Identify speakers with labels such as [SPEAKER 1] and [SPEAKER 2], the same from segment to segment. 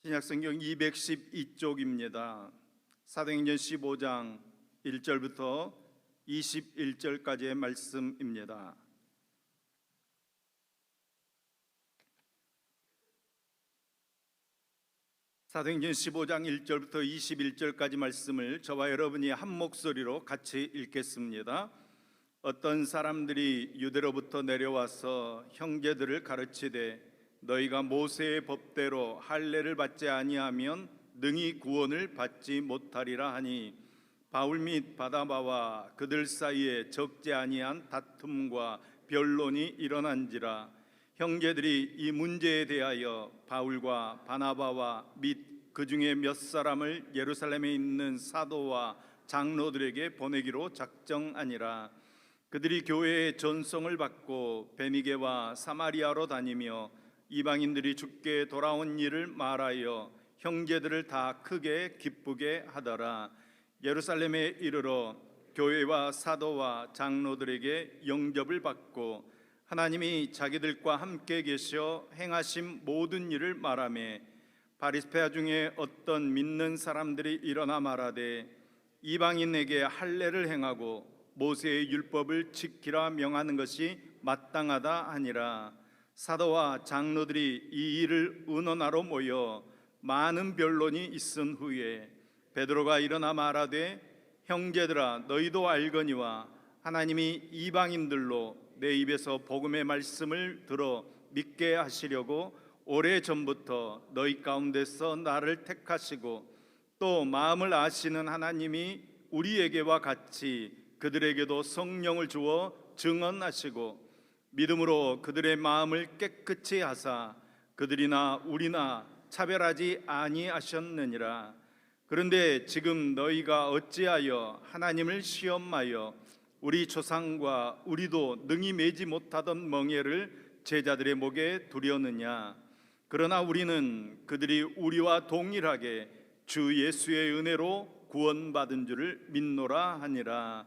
[SPEAKER 1] 신약성경 212쪽입니다. 사도행전 15장 1절부터 21절까지의 말씀입니다. 사도행전 15장 1절부터 21절까지 말씀을 저와 여러분이 한 목소리로 같이 읽겠습니다. 어떤 사람들이 유대로부터 내려와서 형제들을 가르치되 너희가 모세의 법대로 할례를 받지 아니하면 능히 구원을 받지 못하리라 하니 바울 및 바나바와 그들 사이에 적지 아니한 다툼과 변론이 일어난지라. 형제들이 이 문제에 대하여 바울과 바나바와 및 그 중에 몇 사람을 예루살렘에 있는 사도와 장로들에게 보내기로 작정하니라. 그들이 교회의 전송을 받고 베니게와 사마리아로 다니며 이방인들이 주께 돌아온 일을 말하여 형제들을 다 크게 기쁘게 하더라. 예루살렘에 이르러 교회와 사도와 장로들에게 영접을 받고 하나님이 자기들과 함께 계셔 행하신 모든 일을 말하며 바리새파 중에 어떤 믿는 사람들이 일어나 말하되 이방인에게 할례를 행하고 모세의 율법을 지키라 명하는 것이 마땅하다 하니라. 사도와 장로들이 이 일을 의논하러 모여 많은 변론이 있은 후에 베드로가 일어나 말하되 형제들아 너희도 알거니와 하나님이 이방인들로 내 입에서 복음의 말씀을 들어 믿게 하시려고 오래전부터 너희 가운데서 나를 택하시고 또 마음을 아시는 하나님이 우리에게와 같이 그들에게도 성령을 주어 증언하시고 믿음으로 그들의 마음을 깨끗이 하사 그들이나 우리나 차별하지 아니하셨느니라. 그런데 지금 너희가 어찌하여 하나님을 시험하여 우리 조상과 우리도 능히 매지 못하던 멍에를 제자들의 목에 두려느냐. 그러나 우리는 그들이 우리와 동일하게 주 예수의 은혜로 구원받은 줄을 믿노라 하니라.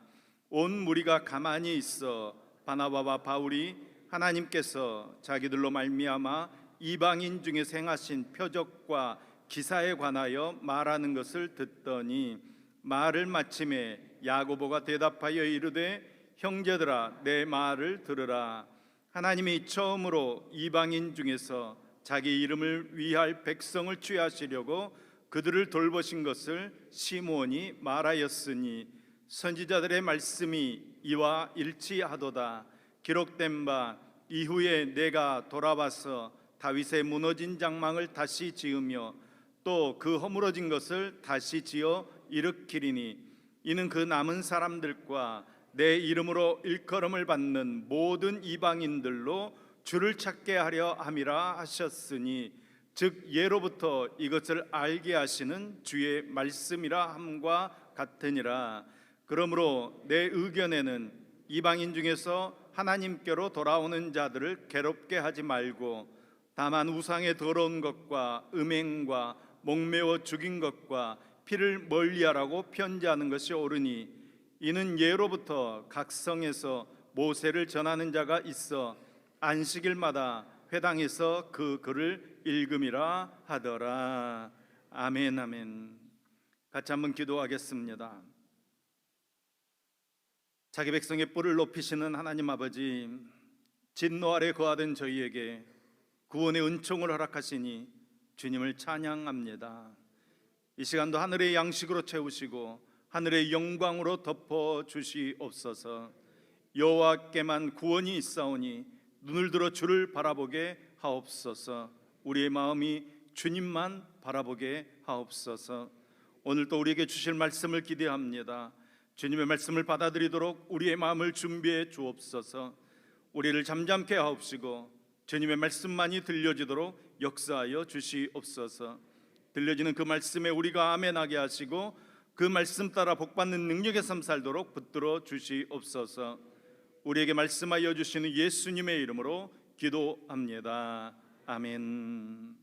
[SPEAKER 1] 온 무리가 가만히 있어 바나바와 바울이 하나님께서 자기들로 말미암아 이방인 중에 행하신 표적과 기사에 관하여 말하는 것을 듣더니 말을 마침에 야고보가 대답하여 이르되 형제들아 내 말을 들으라. 하나님이 처음으로 이방인 중에서 자기 이름을 위할 백성을 취하시려고 그들을 돌보신 것을 시므온이 말하였으니 선지자들의 말씀이 이와 일치하도다. 기록된 바 이후에 내가 돌아와서 다윗의 무너진 장막을 다시 지으며 또 그 허물어진 것을 다시 지어 일으키리니 이는 그 남은 사람들과 내 이름으로 일컬음을 받는 모든 이방인들로 주를 찾게 하려 함이라 하셨으니 즉 예로부터 이것을 알게 하시는 주의 말씀이라 함과 같으니라. 그러므로 내 의견에는 이방인 중에서 하나님께로 돌아오는 자들을 괴롭게 하지 말고 다만 우상의 더러운 것과 음행과 목매어 죽인 것과 피를 멀리하라고 편지하는 것이 옳으니 이는 예로부터 각 성에서 모세를 전하는 자가 있어 안식일마다 회당에서 그 글을 읽음이라 하더라. 아멘 아멘. 같이 한번 기도하겠습니다. 자기 백성의 뿔을 높이시는 하나님 아버지, 진노 아래 거하던 저희에게 구원의 은총을 허락하시니 주님을 찬양합니다. 이 시간도 하늘의 양식으로 채우시고 하늘의 영광으로 덮어 주시옵소서. 여호와께만 구원이 있사오니 눈을 들어 주를 바라보게 하옵소서. 우리의 마음이 주님만 바라보게 하옵소서. 오늘도 우리에게 주실 말씀을 기대합니다. 주님의 말씀을 받아들이도록 우리의 마음을 준비해 주옵소서. 우리를 잠잠케 하옵시고 주님의 말씀만이 들려지도록 역사하여 주시옵소서. 들려지는 그 말씀에 우리가 아멘하게 하시고 그 말씀 따라 복받는 능력의 삶 살도록 붙들어 주시옵소서. 우리에게 말씀하여 주시는 예수님의 이름으로 기도합니다. 아멘.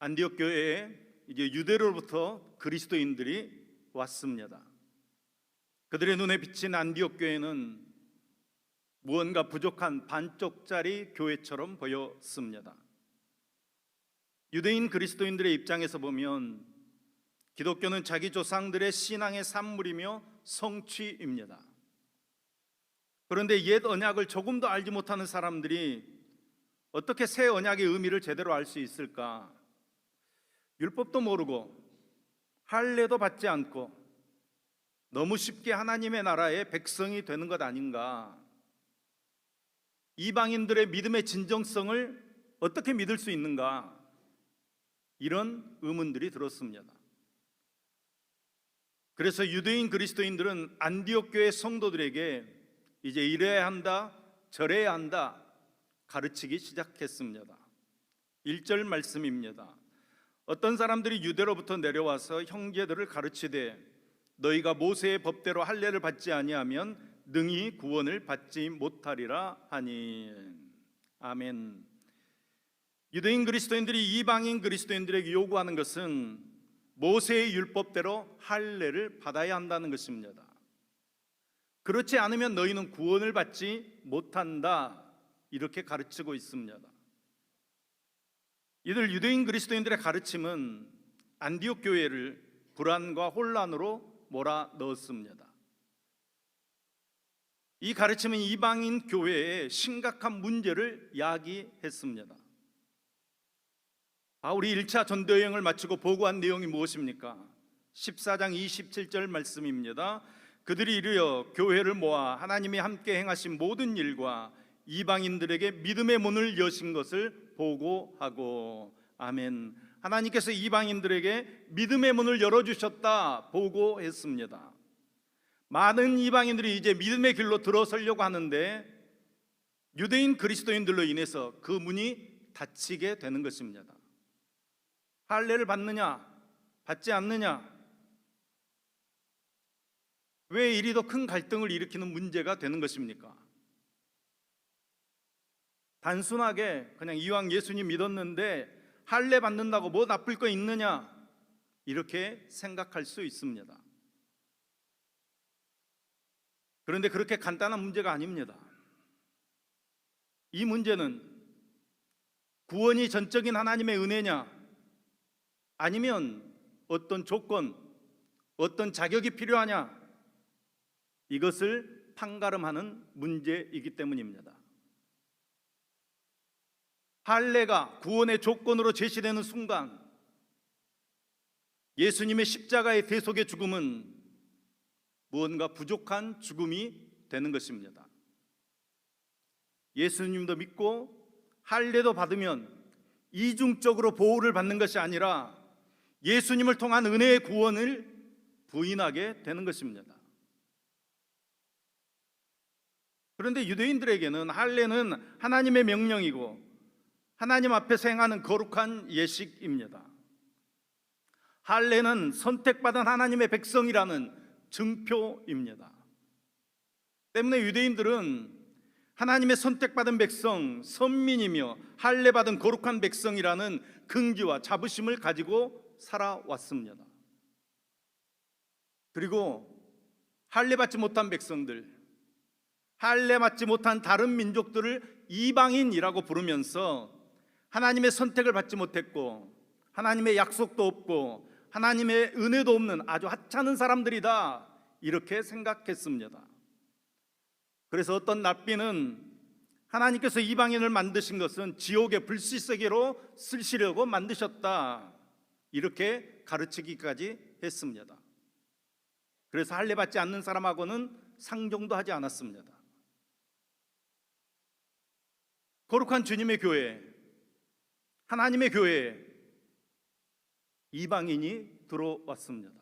[SPEAKER 1] 안디옥 교회에 이제 유대로부터 그리스도인들이 왔습니다. 그들의 눈에 비친 안디옥 교회는 무언가 부족한 반쪽짜리 교회처럼 보였습니다. 유대인 그리스도인들의 입장에서 보면 기독교는 자기 조상들의 신앙의 산물이며 성취입니다. 그런데 옛 언약을 조금도 알지 못하는 사람들이 어떻게 새 언약의 의미를 제대로 알 수 있을까? 율법도 모르고 할례도 받지 않고 너무 쉽게 하나님의 나라의 백성이 되는 것 아닌가? 이방인들의 믿음의 진정성을 어떻게 믿을 수 있는가? 이런 의문들이 들었습니다. 그래서 유대인 그리스도인들은 안디옥 교회 성도들에게 이제 이래야 한다, 저래야 한다 가르치기 시작했습니다. 1절 말씀입니다. 어떤 사람들이 유대로부터 내려와서 형제들을 가르치되 너희가 모세의 법대로 할례를 받지 아니하면 능히 구원을 받지 못하리라 하니. 아멘. 유대인 그리스도인들이 이방인 그리스도인들에게 요구하는 것은 모세의 율법대로 할례를 받아야 한다는 것입니다. 그렇지 않으면 너희는 구원을 받지 못한다, 이렇게 가르치고 있습니다. 이들 유대인 그리스도인들의 가르침은 안디옥 교회를 불안과 혼란으로 몰아넣었습니다. 이 가르침은 이방인 교회의 심각한 문제를 야기했습니다. 바울이 1차 전도 여행을 마치고 보고한 내용이 무엇입니까? 14장 27절 말씀입니다. 그들이 이르러 교회를 모아 하나님이 함께 행하신 모든 일과 이방인들에게 믿음의 문을 여신 것을 보고하고. 아멘. 하나님께서 이방인들에게 믿음의 문을 열어주셨다 보고했습니다. 많은 이방인들이 이제 믿음의 길로 들어서려고 하는데 유대인 그리스도인들로 인해서 그 문이 닫히게 되는 것입니다. 할례를 받느냐 받지 않느냐, 왜 이리 더 큰 갈등을 일으키는 문제가 되는 것입니까? 단순하게 그냥 이왕 예수님 믿었는데 할례 받는다고 뭐 나쁠 거 있느냐, 이렇게 생각할 수 있습니다. 그런데 그렇게 간단한 문제가 아닙니다. 이 문제는 구원이 전적인 하나님의 은혜냐, 아니면 어떤 조건, 어떤 자격이 필요하냐, 이것을 판가름하는 문제이기 때문입니다. 할례가 구원의 조건으로 제시되는 순간 예수님의 십자가의 대속의 죽음은 무언가 부족한 죽음이 되는 것입니다. 예수님도 믿고 할례도 받으면 이중적으로 보호를 받는 것이 아니라 예수님을 통한 은혜의 구원을 부인하게 되는 것입니다. 그런데 유대인들에게는 할례는 하나님의 명령이고 하나님 앞에서 행하는 거룩한 예식입니다. 할례는 선택받은 하나님의 백성이라는 증표입니다. 때문에 유대인들은 하나님의 선택받은 백성, 선민이며 할례받은 거룩한 백성이라는 긍지와 자부심을 가지고 살아왔습니다. 그리고 할례받지 못한 백성들, 할례받지 못한 다른 민족들을 이방인이라고 부르면서 하나님의 선택을 받지 못했고 하나님의 약속도 없고 하나님의 은혜도 없는 아주 하찮은 사람들이다, 이렇게 생각했습니다. 그래서 어떤 랍비는 하나님께서 이방인을 만드신 것은 지옥의 불시세계로 쓰시려고 만드셨다, 이렇게 가르치기까지 했습니다. 그래서 할례 받지 않는 사람하고는 상종도 하지 않았습니다. 거룩한 주님의 교회, 하나님의 교회에 이방인이 들어왔습니다.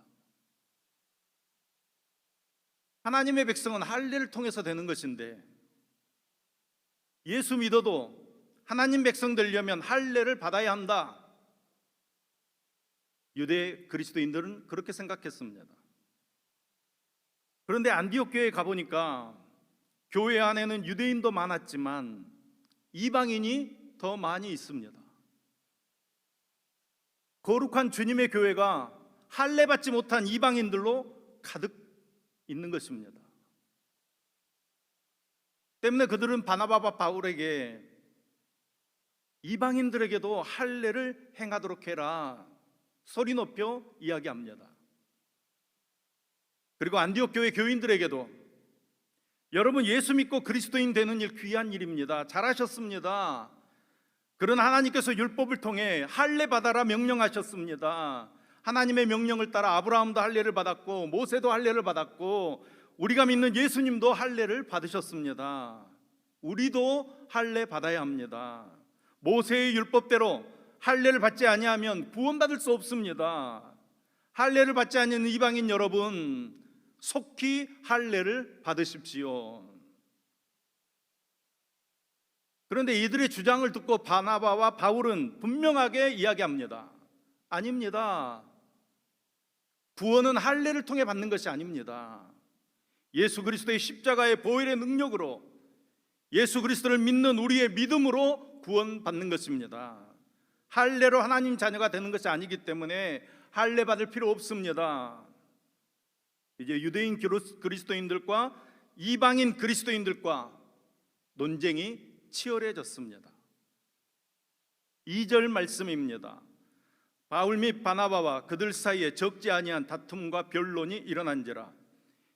[SPEAKER 1] 하나님의 백성은 할례를 통해서 되는 것인데 예수 믿어도 하나님 백성 되려면 할례를 받아야 한다, 유대 그리스도인들은 그렇게 생각했습니다. 그런데 안디옥 교회에 가보니까 교회 안에는 유대인도 많았지만 이방인이 더 많이 있습니다. 거룩한 주님의 교회가 할례 받지 못한 이방인들로 가득 있는 것입니다. 때문에 그들은 바나바와 바울에게 이방인들에게도 할례를 행하도록 해라 소리 높여 이야기합니다. 그리고 안디옥 교회 교인들에게도 여러분 예수 믿고 그리스도인 되는 일 귀한 일입니다. 잘하셨습니다. 그런 하나님께서 율법을 통해 할례 받아라 명령하셨습니다. 하나님의 명령을 따라 아브라함도 할례를 받았고 모세도 할례를 받았고 우리가 믿는 예수님도 할례를 받으셨습니다. 우리도 할례 받아야 합니다. 모세의 율법대로 할례를 받지 아니하면 구원받을 수 없습니다. 할례를 받지 않는 이방인 여러분, 속히 할례를 받으십시오. 그런데 이들의 주장을 듣고 바나바와 바울은 분명하게 이야기합니다. 아닙니다. 구원은 할례를 통해 받는 것이 아닙니다. 예수 그리스도의 십자가의 보혈의 능력으로 예수 그리스도를 믿는 우리의 믿음으로 구원받는 것입니다. 할례로 하나님 자녀가 되는 것이 아니기 때문에 할례 받을 필요 없습니다. 이제 유대인 그리스도인들과 이방인 그리스도인들과 논쟁이 치열해졌습니다. 2절 말씀입니다. 바울 및 바나바와 그들 사이에 적지 아니한 다툼과 변론이 일어난지라.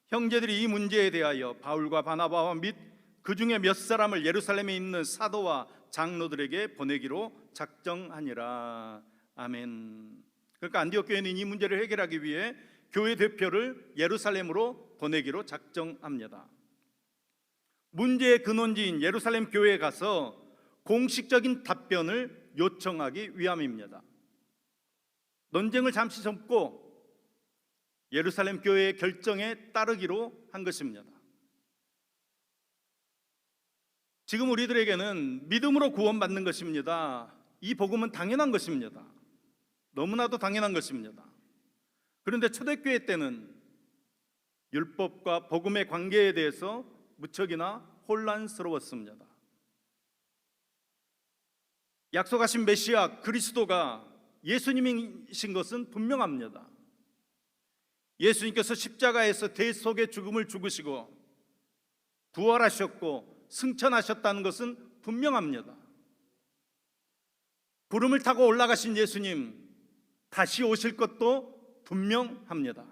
[SPEAKER 1] 형제들이 이 문제에 대하여 바울과 바나바와 및 그 중에 몇 사람을 예루살렘에 있는 사도와 장로들에게 보내기로 작정하니라. 아멘. 그러니까 안디옥 교회는 이 문제를 해결하기 위해 교회 대표를 예루살렘으로 보내기로 작정합니다. 문제의 근원지인 예루살렘 교회에 가서 공식적인 답변을 요청하기 위함입니다. 논쟁을 잠시 접고 예루살렘 교회의 결정에 따르기로 한 것입니다. 지금 우리들에게는 믿음으로 구원받는 것입니다. 이 복음은 당연한 것입니다. 너무나도 당연한 것입니다. 그런데 초대교회 때는 율법과 복음의 관계에 대해서 무척이나 혼란스러웠습니다. 약속하신 메시아 그리스도가 예수님이신 것은 분명합니다. 예수님께서 십자가에서 대속의 죽음을 죽으시고 부활하셨고 승천하셨다는 것은 분명합니다. 구름을 타고 올라가신 예수님 다시 오실 것도 분명합니다.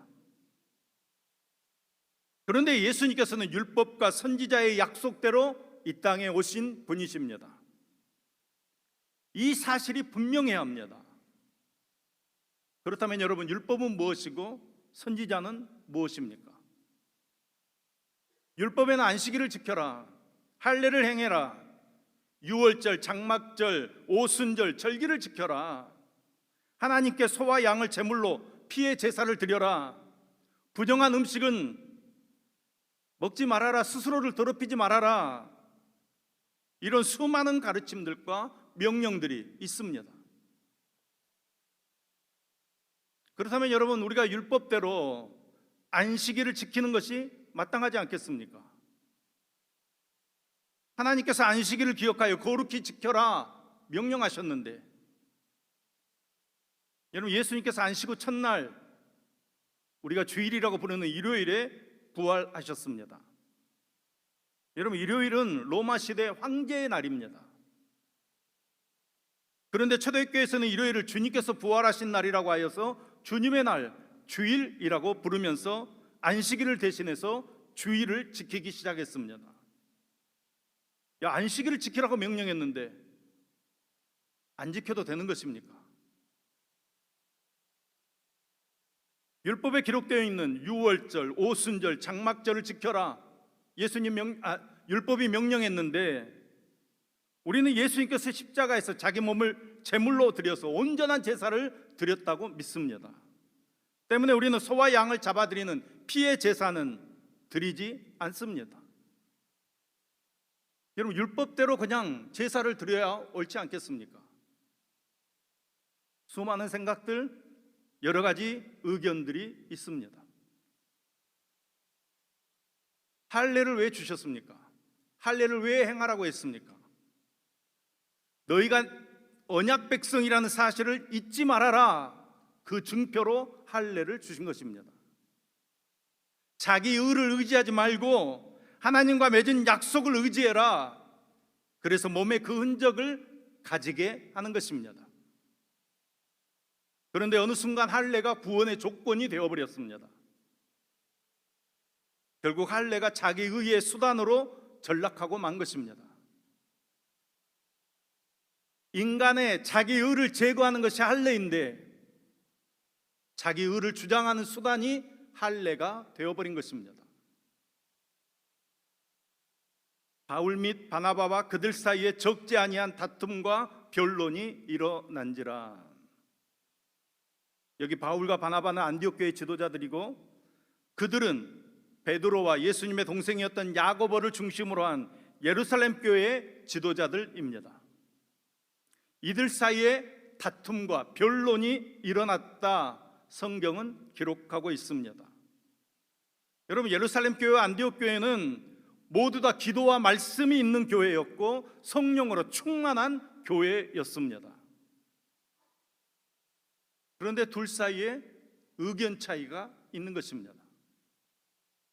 [SPEAKER 1] 그런데 예수님께서는 율법과 선지자의 약속대로 이 땅에 오신 분이십니다. 이 사실이 분명해야 합니다. 그렇다면 여러분, 율법은 무엇이고 선지자는 무엇입니까? 율법에는 안식일을 지켜라, 할례를 행해라, 유월절, 장막절, 오순절, 절기를 지켜라, 하나님께 소와 양을 제물로 피의 제사를 드려라, 부정한 음식은 먹지 말아라, 스스로를 더럽히지 말아라, 이런 수많은 가르침들과 명령들이 있습니다. 그렇다면 여러분, 우리가 율법대로 안식일을 지키는 것이 마땅하지 않겠습니까? 하나님께서 안식일을 기억하여 거룩히 지켜라 명령하셨는데, 여러분, 예수님께서 안식 후 첫날, 우리가 주일이라고 부르는 일요일에 부활하셨습니다. 여러분, 일요일은 로마 시대 황제의 날입니다. 그런데 초대교회에서는 일요일을 주님께서 부활하신 날이라고 하여서 주님의 날, 주일이라고 부르면서 안식일을 대신해서 주일을 지키기 시작했습니다. 야, 안식일을 지키라고 명령했는데 안 지켜도 되는 것입니까? 율법에 기록되어 있는 유월절, 오순절, 장막절을 지켜라, 율법이 명령했는데 우리는 예수님께서 십자가에서 자기 몸을 제물로 드려서 온전한 제사를 드렸다고 믿습니다. 때문에 우리는 소와 양을 잡아드리는 피의 제사는 드리지 않습니다. 여러분, 율법대로 그냥 제사를 드려야 옳지 않겠습니까? 수많은 생각들, 여러 가지 의견들이 있습니다. 할례를 왜 주셨습니까? 할례를 왜 행하라고 했습니까? 너희가 언약 백성이라는 사실을 잊지 말아라, 그 증표로 할례를 주신 것입니다. 자기 의를 의지하지 말고 하나님과 맺은 약속을 의지해라. 그래서 몸에 그 흔적을 가지게 하는 것입니다. 그런데 어느 순간 할례가 구원의 조건이 되어버렸습니다. 결국 할례가 자기 의의 수단으로 전락하고 만 것입니다. 인간의 자기 의를 제거하는 것이 할례인데 자기 의를 주장하는 수단이 할례가 되어버린 것입니다. 바울 및 바나바와 그들 사이에 적지 아니한 다툼과 변론이 일어난지라. 여기 바울과 바나바는 안디옥 교회 지도자들이고 그들은 베드로와 예수님의 동생이었던 야고보를 중심으로 한 예루살렘 교회의 지도자들입니다. 이들 사이에 다툼과 변론이 일어났다 성경은 기록하고 있습니다. 여러분, 예루살렘 교회와 안디옥 교회는 모두 다 기도와 말씀이 있는 교회였고 성령으로 충만한 교회였습니다. 그런데 둘 사이에 의견 차이가 있는 것입니다.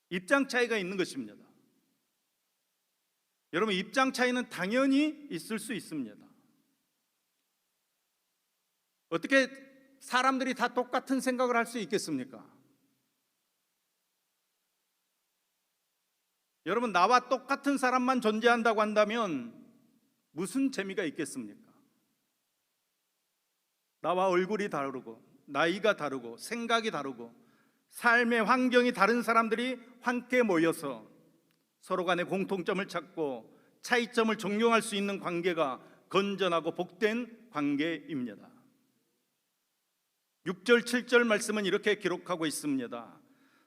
[SPEAKER 1] 입장 차이가 있는 것입니다. 여러분, 입장 차이는 당연히 있을 수 있습니다. 어떻게 사람들이 다 똑같은 생각을 할 수 있겠습니까? 여러분, 나와 똑같은 사람만 존재한다고 한다면 무슨 재미가 있겠습니까? 나와 얼굴이 다르고 나이가 다르고 생각이 다르고 삶의 환경이 다른 사람들이 함께 모여서 서로 간의 공통점을 찾고 차이점을 존경할 수 있는 관계가 건전하고 복된 관계입니다. 6절 7절 말씀은 이렇게 기록하고 있습니다.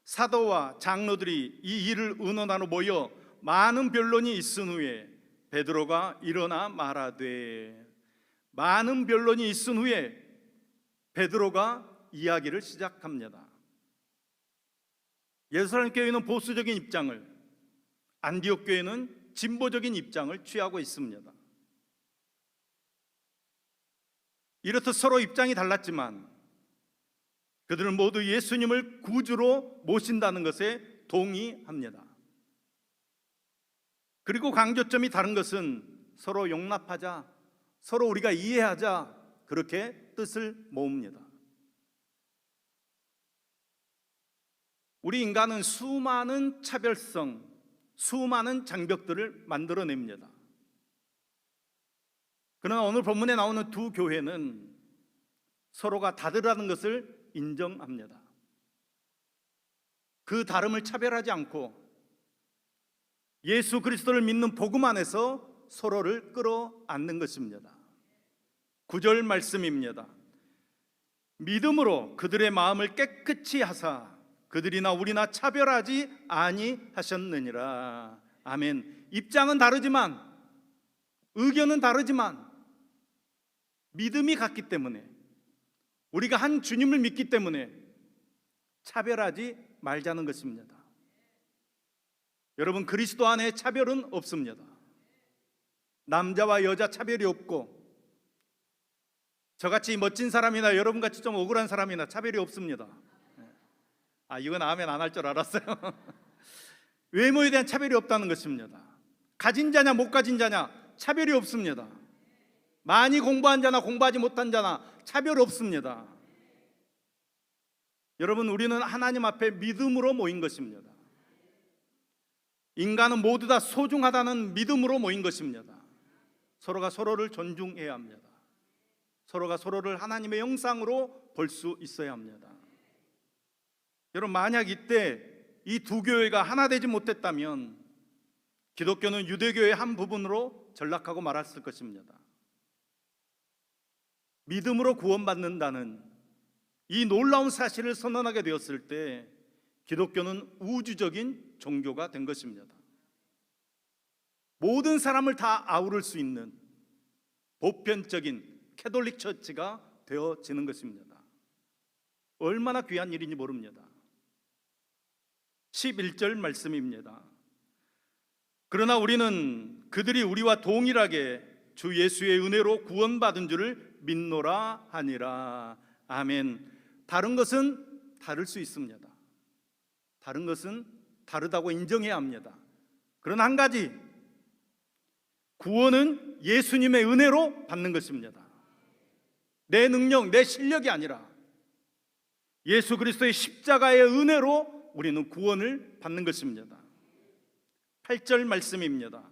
[SPEAKER 1] 사도와 장로들이 이 일을 의논하러 모여 많은 변론이 있은 후에 베드로가 일어나 말하되, 많은 변론이 있은 후에 베드로가 이야기를 시작합니다. 예루살렘 교회는 보수적인 입장을, 안디옥 교회는 진보적인 입장을 취하고 있습니다. 이렇듯 서로 입장이 달랐지만 그들은 모두 예수님을 구주로 모신다는 것에 동의합니다. 그리고 강조점이 다른 것은 서로 용납하자, 서로 우리가 이해하자, 그렇게 뜻을 모읍니다. 우리 인간은 수많은 차별성, 수많은 장벽들을 만들어냅니다. 그러나 오늘 본문에 나오는 두 교회는 서로가 다르다는 것을 인정합니다. 그 다름을 차별하지 않고 예수 그리스도를 믿는 복음 안에서 서로를 끌어안는 것입니다. 9절 말씀입니다. 믿음으로 그들의 마음을 깨끗이 하사 그들이나 우리나 차별하지 아니하셨느니라. 아멘. 입장은 다르지만, 의견은 다르지만 믿음이 같기 때문에, 우리가 한 주님을 믿기 때문에 차별하지 말자는 것입니다. 여러분, 그리스도 안에 차별은 없습니다. 남자와 여자 차별이 없고, 저같이 멋진 사람이나 여러분같이 좀 억울한 사람이나 차별이 없습니다. 이건 아멘 안 할 줄 알았어요. 외모에 대한 차별이 없다는 것입니다. 가진 자냐 못 가진 자냐 차별이 없습니다. 많이 공부한 자나 공부하지 못한 자나 차별 없습니다. 여러분, 우리는 하나님 앞에 믿음으로 모인 것입니다. 인간은 모두 다 소중하다는 믿음으로 모인 것입니다. 서로가 서로를 존중해야 합니다. 서로가 서로를 하나님의 형상으로 볼 수 있어야 합니다. 여러분, 만약 이때 이 두 교회가 하나 되지 못했다면 기독교는 유대교의 한 부분으로 전락하고 말았을 것입니다. 믿음으로 구원받는다는 이 놀라운 사실을 선언하게 되었을 때 기독교는 우주적인 종교가 된 것입니다. 모든 사람을 다 아우를 수 있는 보편적인 캐톨릭 처치가 되어지는 것입니다. 얼마나 귀한 일인지 모릅니다. 11절 말씀입니다. 그러나 우리는 그들이 우리와 동일하게 주 예수의 은혜로 구원받은 줄을 믿노라 하니라. 아멘. 다른 것은 다를 수 있습니다. 다른 것은 다르다고 인정해야 합니다. 그러나 한 가지, 구원은 예수님의 은혜로 받는 것입니다. 내 능력, 내 실력이 아니라 예수 그리스도의 십자가의 은혜로 우리는 구원을 받는 것입니다. 8절 말씀입니다.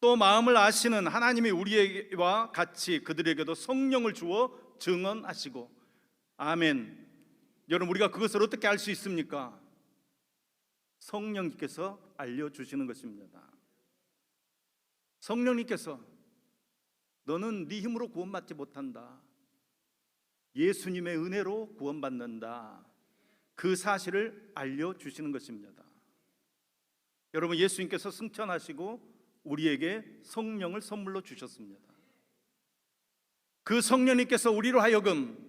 [SPEAKER 1] 또 마음을 아시는 하나님이 우리와 같이 그들에게도 성령을 주어 증언하시고. 아멘. 여러분, 우리가 그것을 어떻게 알 수 있습니까? 성령님께서 알려주시는 것입니다. 성령님께서 너는 네 힘으로 구원받지 못한다, 예수님의 은혜로 구원받는다, 그 사실을 알려주시는 것입니다. 여러분, 예수님께서 승천하시고 우리에게 성령을 선물로 주셨습니다. 그 성령님께서 우리로 하여금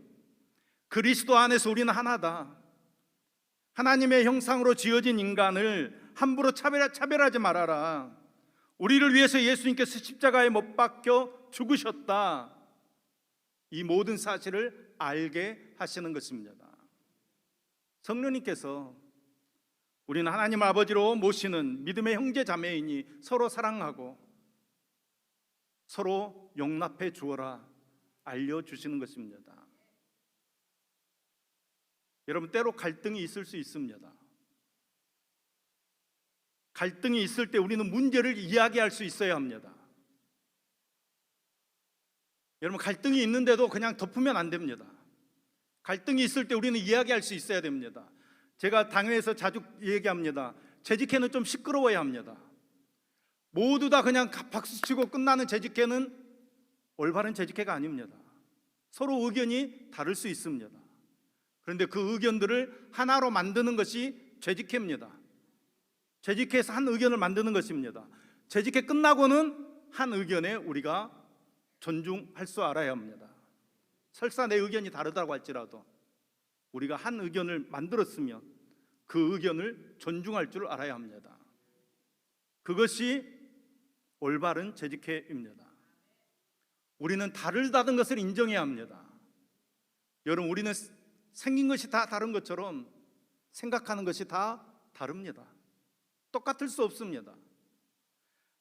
[SPEAKER 1] 그리스도 안에서 우리는 하나다, 하나님의 형상으로 지어진 인간을 함부로 차별하지 말아라, 우리를 위해서 예수님께서 십자가에 못 박혀 죽으셨다, 이 모든 사실을 알게 하시는 것입니다. 성령님께서 우리는 하나님 아버지로 모시는 믿음의 형제 자매이니 서로 사랑하고 서로 용납해 주어라 알려주시는 것입니다. 여러분, 때로 갈등이 있을 수 있습니다. 갈등이 있을 때 우리는 문제를 이야기할 수 있어야 합니다. 여러분, 갈등이 있는데도 그냥 덮으면 안 됩니다. 갈등이 있을 때 우리는 이야기할 수 있어야 됩니다. 제가 당회에서 자주 얘기합니다. 재직회는 좀 시끄러워야 합니다. 모두 다 그냥 박수치고 끝나는 재직회는 올바른 재직회가 아닙니다. 서로 의견이 다를 수 있습니다. 그런데 그 의견들을 하나로 만드는 것이 재직회입니다. 재직회에서 한 의견을 만드는 것입니다. 재직회 끝나고는 한 의견에 우리가 존중할 줄 알아야 합니다. 설사 내 의견이 다르다고 할지라도 우리가 한 의견을 만들었으면 그 의견을 존중할 줄 알아야 합니다. 그것이 올바른 재직회입니다. 우리는 다르다는 것을 인정해야 합니다. 여러분, 우리는 생긴 것이 다 다른 것처럼 생각하는 것이 다 다릅니다. 똑같을 수 없습니다.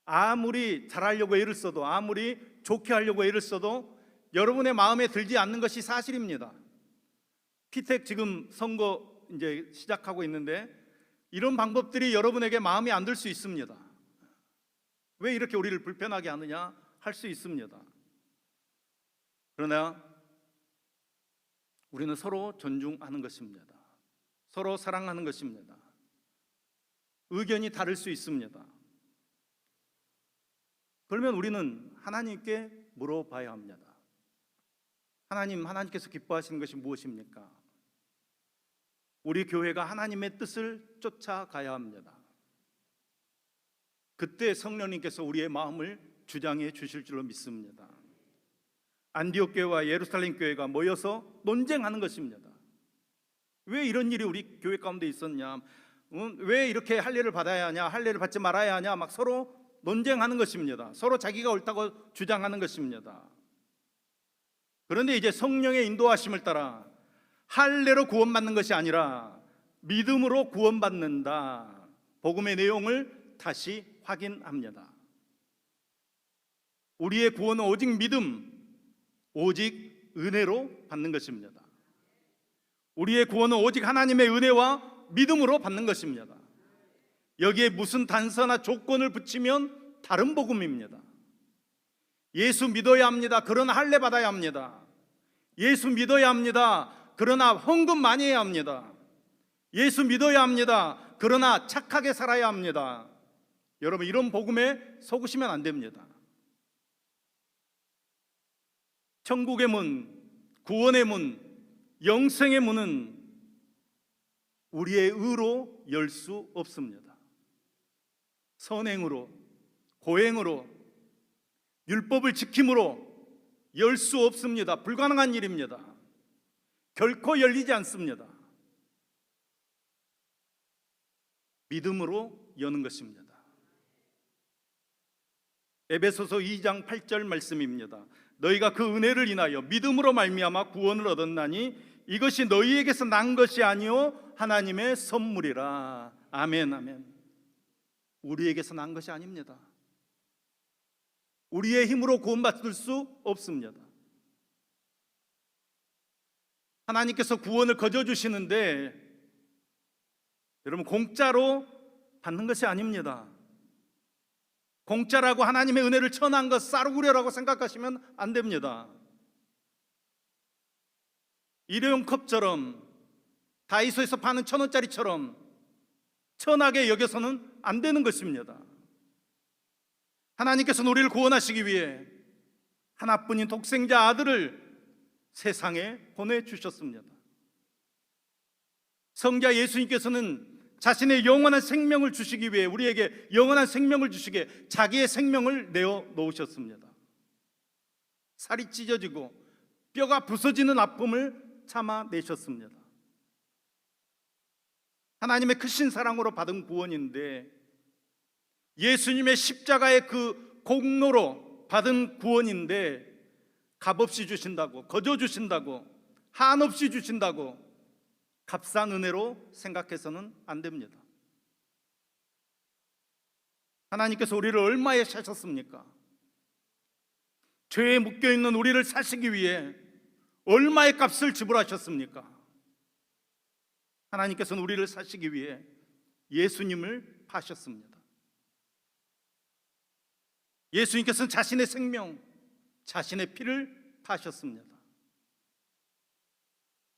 [SPEAKER 1] 아무리 잘하려고 애를 써도, 아무리 좋게 하려고 애를 써도 여러분의 마음에 들지 않는 것이 사실입니다. 피택 지금 선거 이제 시작하고 있는데 이런 방법들이 여러분에게 마음에 안 들 수 있습니다. 왜 이렇게 우리를 불편하게 하느냐 할 수 있습니다. 그러나 우리는 서로 존중하는 것입니다. 서로 사랑하는 것입니다. 의견이 다를 수 있습니다. 그러면 우리는 하나님께 물어봐야 합니다. 하나님께서 기뻐하시는 것이 무엇입니까? 우리 교회가 하나님의 뜻을 쫓아가야 합니다. 그때 성령님께서 우리의 마음을 주장해 주실 줄로 믿습니다. 안디옥 교회와 예루살렘 교회가 모여서 논쟁하는 것입니다. 왜 이런 일이 우리 교회 가운데 있었냐, 왜 이렇게 할례를 받아야 하냐, 할례를 받지 말아야 하냐, 막 서로 논쟁하는 것입니다. 서로 자기가 옳다고 주장하는 것입니다. 그런데 이제 성령의 인도하심을 따라 할례로 구원받는 것이 아니라 믿음으로 구원받는다, 복음의 내용을 다시 확인합니다. 우리의 구원은 오직 믿음, 오직 은혜로 받는 것입니다. 우리의 구원은 오직 하나님의 은혜와 믿음으로 받는 것입니다. 여기에 무슨 단서나 조건을 붙이면 다른 복음입니다. 예수 믿어야 합니다. 그러나 할례 받아야 합니다. 예수 믿어야 합니다. 그러나 헌금 많이 해야 합니다. 예수 믿어야 합니다. 그러나 착하게 살아야 합니다. 여러분, 이런 복음에 속으시면 안 됩니다. 천국의 문, 구원의 문, 영생의 문은 우리의 의로 열 수 없습니다. 선행으로, 고행으로, 율법을 지킴으로 열 수 없습니다. 불가능한 일입니다. 결코 열리지 않습니다. 믿음으로 여는 것입니다. 에베소서 2장 8절 말씀입니다. 너희가 그 은혜를 인하여 믿음으로 말미암아 구원을 얻었나니 이것이 너희에게서 난 것이 아니요 하나님의 선물이라. 아멘, 아멘. 우리에게서 난 것이 아닙니다. 우리의 힘으로 구원받을 수 없습니다. 하나님께서 구원을 거저 주시는데 여러분, 공짜로 받는 것이 아닙니다. 공짜라고 하나님의 은혜를 천한 것 싸구려라고 생각하시면 안 됩니다. 일회용 컵처럼, 다이소에서 파는 1,000원짜리처럼 천하게 여겨서는 안 되는 것입니다. 하나님께서는 우리를 구원하시기 위해 하나뿐인 독생자 아들을 세상에 보내주셨습니다. 성자 예수님께서는 자신의 영원한 생명을 주시기 위해, 우리에게 영원한 생명을 주시기에 자기의 생명을 내어 놓으셨습니다. 살이 찢어지고 뼈가 부서지는 아픔을 참아내셨습니다. 하나님의 크신 사랑으로 받은 구원인데, 예수님의 십자가의 그 공로로 받은 구원인데, 값없이 주신다고, 거저 주신다고, 한없이 주신다고 값싼 은혜로 생각해서는 안 됩니다. 하나님께서 우리를 얼마에 사셨습니까? 죄에 묶여있는 우리를 사시기 위해 얼마의 값을 지불하셨습니까? 하나님께서는 우리를 사시기 위해 예수님을 파셨습니다. 예수님께서는 자신의 생명, 자신의 피를 파셨습니다.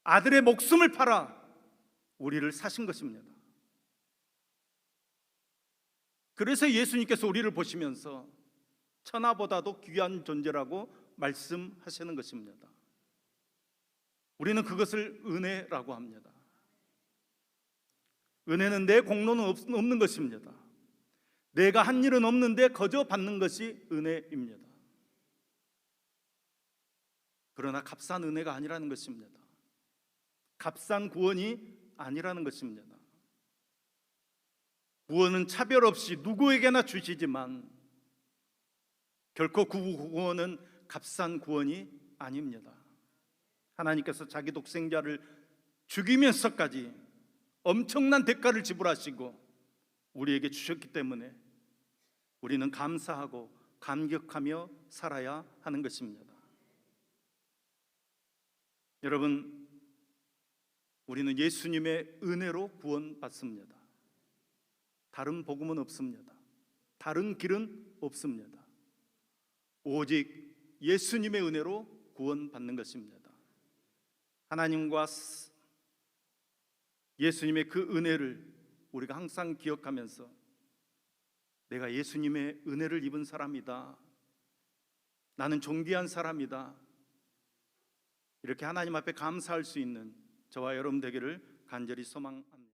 [SPEAKER 1] 아들의 목숨을 팔아 우리를 사신 것입니다. 그래서 예수님께서 우리를 보시면서 천하보다도 귀한 존재라고 말씀하시는 것입니다. 우리는 그것을 은혜라고 합니다. 은혜는 내 공로는 없는 것입니다. 내가 한 일은 없는데 거저 받는 것이 은혜입니다. 그러나 값싼 은혜가 아니라는 것입니다. 값싼 구원이 아니라는 것입니다. 구원은 차별 없이 누구에게나 주시지만 결코 그 구원은 값싼 구원이 아닙니다. 하나님께서 자기 독생자를 죽이면서까지 엄청난 대가를 지불하시고 우리에게 주셨기 때문에 우리는 감사하고 감격하며 살아야 하는 것입니다. 여러분, 우리는 예수님의 은혜로 구원받습니다. 다른 복음은 없습니다. 다른 길은 없습니다. 오직 예수님의 은혜로 구원받는 것입니다. 하나님과 예수님의 그 은혜를 우리가 항상 기억하면서 내가 예수님의 은혜를 입은 사람이다, 나는 존귀한 사람이다, 이렇게 하나님 앞에 감사할 수 있는 저와 여러분 되기를 간절히 소망합니다.